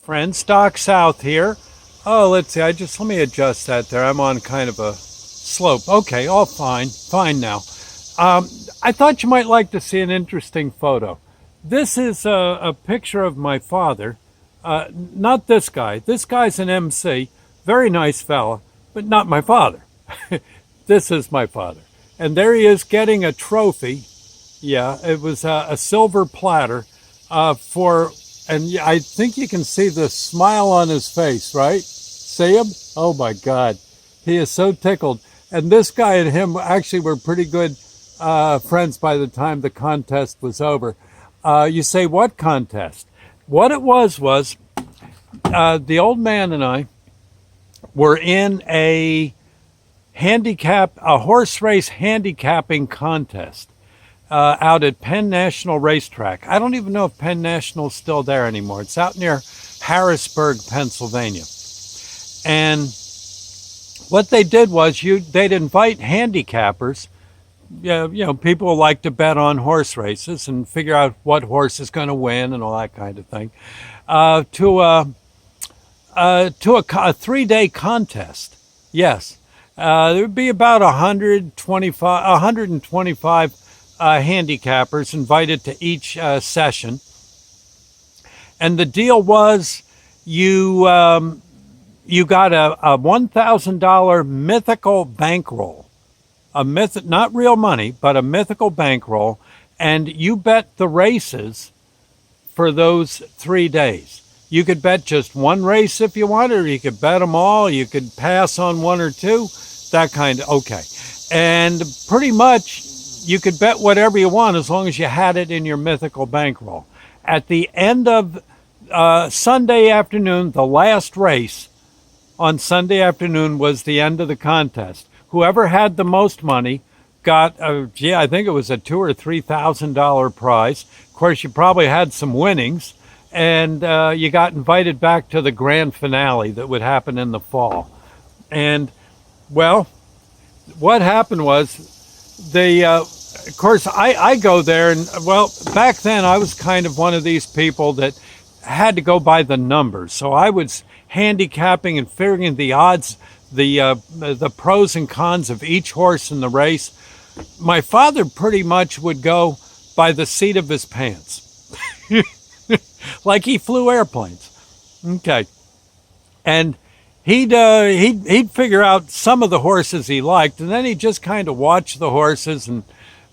Friends, Doc South here. Oh, let's see. Let me adjust that there. I'm on kind of a slope. Okay, all fine. Fine now. Um, I thought you might like to see an interesting photo. This is a picture of my father. Not this guy. This guy's an MC. Very nice fella, but not my father. This is my father. And there he is getting a trophy. Yeah, it was a silver platter and I think you can see the smile on his face, right? See him? Oh my God. He is so tickled. And this guy and him actually were pretty good friends by the time the contest was over. You say, what contest? What it was the old man and I were in a horse race handicapping contest out at Penn National Racetrack. I don't even know if Penn National is still there anymore. It's out near Harrisburg, Pennsylvania. And what they did was they'd invite handicappers, people who like to bet on horse races and figure out what horse is going to win and all that kind of thing, to a 3-day contest. Yes. There would be about 125 handicappers invited to each session. And the deal was you got a $1,000 mythical bankroll, not real money, but a mythical bankroll, and you bet the races for those 3 days. You could bet just one race if you wanted, or you could bet them all. You could pass on one or two, that kind of, okay. And pretty much you could bet whatever you want as long as you had it in your mythical bankroll. At the end of Sunday afternoon, the last race on Sunday afternoon was the end of the contest. Whoever had the most money got, I think it was a $2,000 or $3,000 prize. Of course, you probably had some winnings, and you got invited back to the grand finale that would happen in the fall. And, well, what happened was of course, I go there, and, well, back then I was kind of one of these people that had to go by the numbers. So I was handicapping and figuring the odds, the pros and cons of each horse in the race. My father pretty much would go by the seat of his pants. Like he flew airplanes. Okay. And he'd figure out some of the horses he liked, and then he'd just kind of watch the horses, and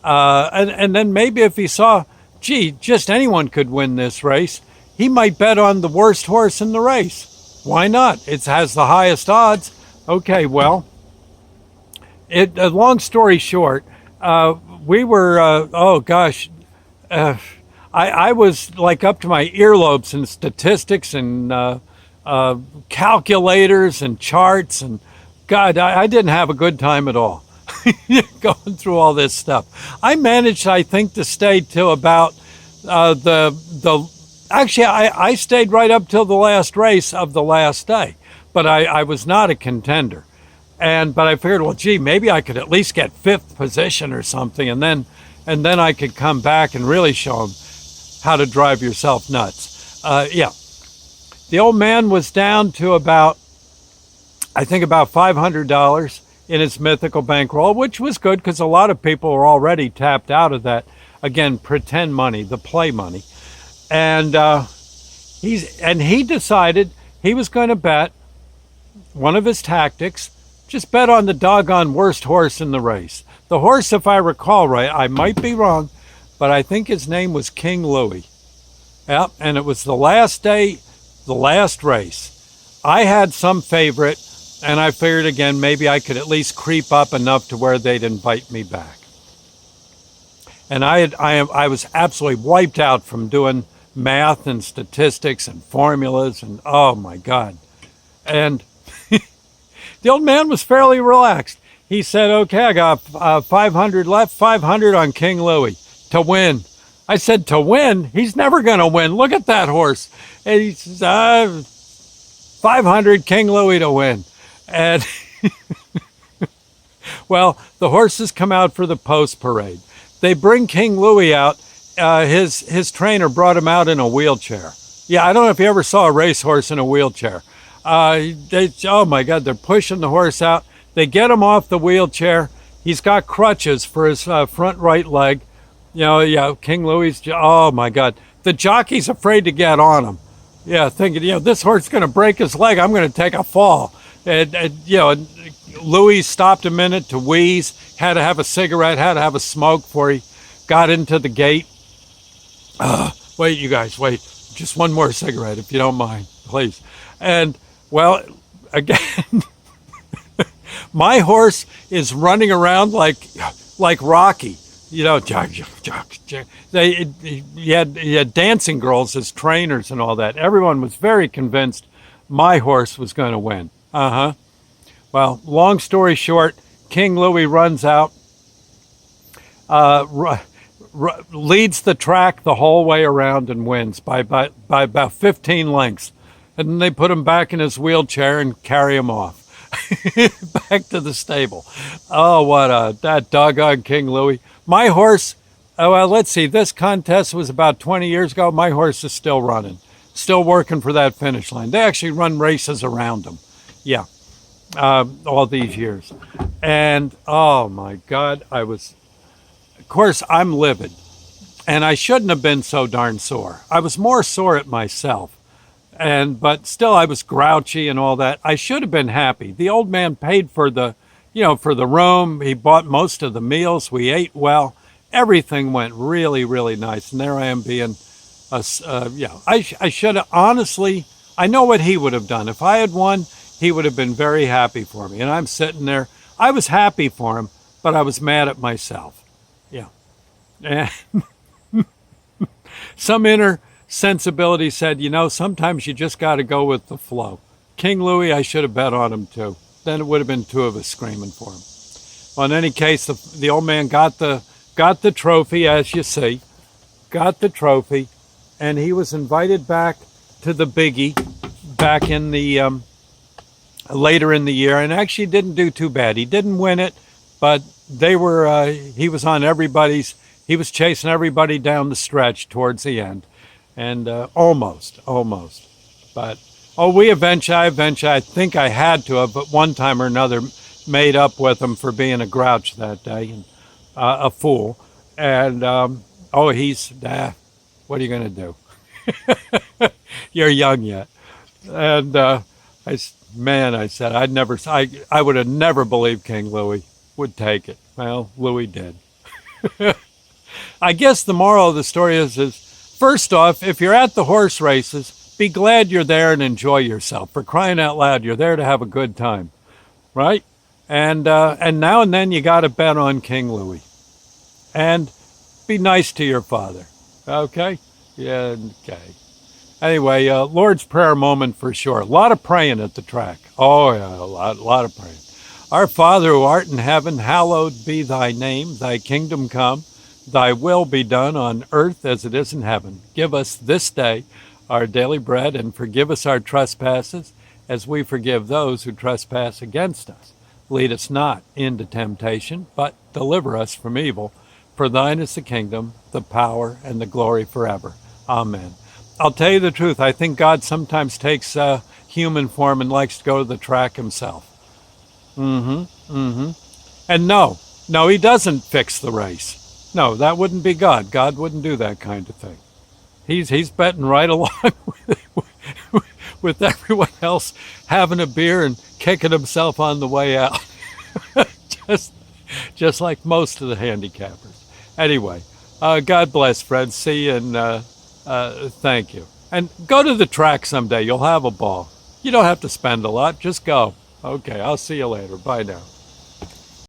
then maybe if he saw, just anyone could win this race, he might bet on the worst horse in the race. Why not? It has the highest odds. Okay, well, long story short, we were, I was like up to my earlobes in statistics and calculators and charts, and God, I didn't have a good time at all going through all this stuff. I managed, I think, to stay till about actually I stayed right up till the last race of the last day, but I was not a contender. But I figured, well, maybe I could at least get 5th position or something, and then I could come back and really show them how to drive yourself nuts. The old man was down to about $500 in his mythical bankroll, which was good because a lot of people were already tapped out of that, again, pretend money, the play money. And he decided he was going to bet, one of his tactics, just bet on the doggone worst horse in the race. The horse, if I recall right, I might be wrong, but I think his name was King Louis. Yeah, and it was the last day, the last race. I had some favorite, and I figured again, maybe I could at least creep up enough to where they'd invite me back. And I was absolutely wiped out from doing math and statistics and formulas, and oh my God. And the old man was fairly relaxed. He said, okay, I got 500 left, 500 on King Louis to win. I said, to win? He's never going to win. Look at that horse. And he says, 500 King Louis to win. And well, the horses come out for the post parade. They bring King Louis out. His trainer brought him out in a wheelchair. Yeah, I don't know if you ever saw a racehorse in a wheelchair. Oh my God, they're pushing the horse out. They get him off the wheelchair. He's got crutches for his front right leg. Yeah, King Louis. Oh my God, the jockey's afraid to get on him. Yeah, thinking, this horse is going to break his leg. I'm going to take a fall. And Louis stopped a minute to wheeze. Had to have a cigarette. Had to have a smoke before he got into the gate. Wait, you guys, wait. Just one more cigarette, if you don't mind, please. And, well, again, my horse is running around like Rocky. He had dancing girls as trainers and all that. Everyone was very convinced my horse was going to win. Well, long story short, King Louis runs out, leads the track the whole way around and wins by about 15 lengths. And then they put him back in his wheelchair and carry him off back to the stable. Oh, that doggone King Louis. My horse, well, let's see, this contest was about 20 years ago. My horse is still running, still working for that finish line. They actually run races around him. Yeah, all these years. And, oh my God, of course, I'm livid. And I shouldn't have been so darn sore. I was more sore at myself. But still, I was grouchy and all that. I should have been happy. The old man paid for the room. He bought most of the meals. We ate well. Everything went really, really nice. And there I am being, I should have, honestly, I know what he would have done. If I had won, he would have been very happy for me. And I'm sitting there. I was happy for him, but I was mad at myself. Yeah. And some inner sensibility said, sometimes you just got to go with the flow. King Louis, I should have bet on him too. Then it would have been two of us screaming for him. Well, in any case, the old man got the trophy, as you see, got the trophy, and he was invited back to the biggie back in the later in the year, and actually didn't do too bad. He didn't win it, but he was on everybody's. He was chasing everybody down the stretch towards the end. And almost. But, I think I had to have, but one time or another, made up with him for being a grouch that day, and a fool. And, what are you going to do? You're young yet. And I said, I would have never believed King Louis would take it. Well, Louis did. I guess the moral of the story is first off, if you're at the horse races, be glad you're there and enjoy yourself. For crying out loud, you're there to have a good time, right? And now and then you got to bet on King Louis. And be nice to your father, okay? Yeah, okay. Anyway, Lord's Prayer moment for sure. A lot of praying at the track. Oh, yeah, a lot of praying. Our Father who art in heaven, hallowed be thy name. Thy kingdom come. Thy will be done on earth as it is in heaven. Give us this day our daily bread, and forgive us our trespasses as we forgive those who trespass against us. Lead us not into temptation, but deliver us from evil. For thine is the kingdom, the power, and the glory forever. Amen. I'll tell you the truth. I think God sometimes takes human form and likes to go to the track himself. And no, he doesn't fix the race. No, that wouldn't be God. God wouldn't do that kind of thing. He's betting right along with everyone else, having a beer and kicking himself on the way out. just like most of the handicappers. Anyway, God bless, friends. See you, and thank you. And go to the track someday. You'll have a ball. You don't have to spend a lot. Just go. Okay, I'll see you later. Bye now.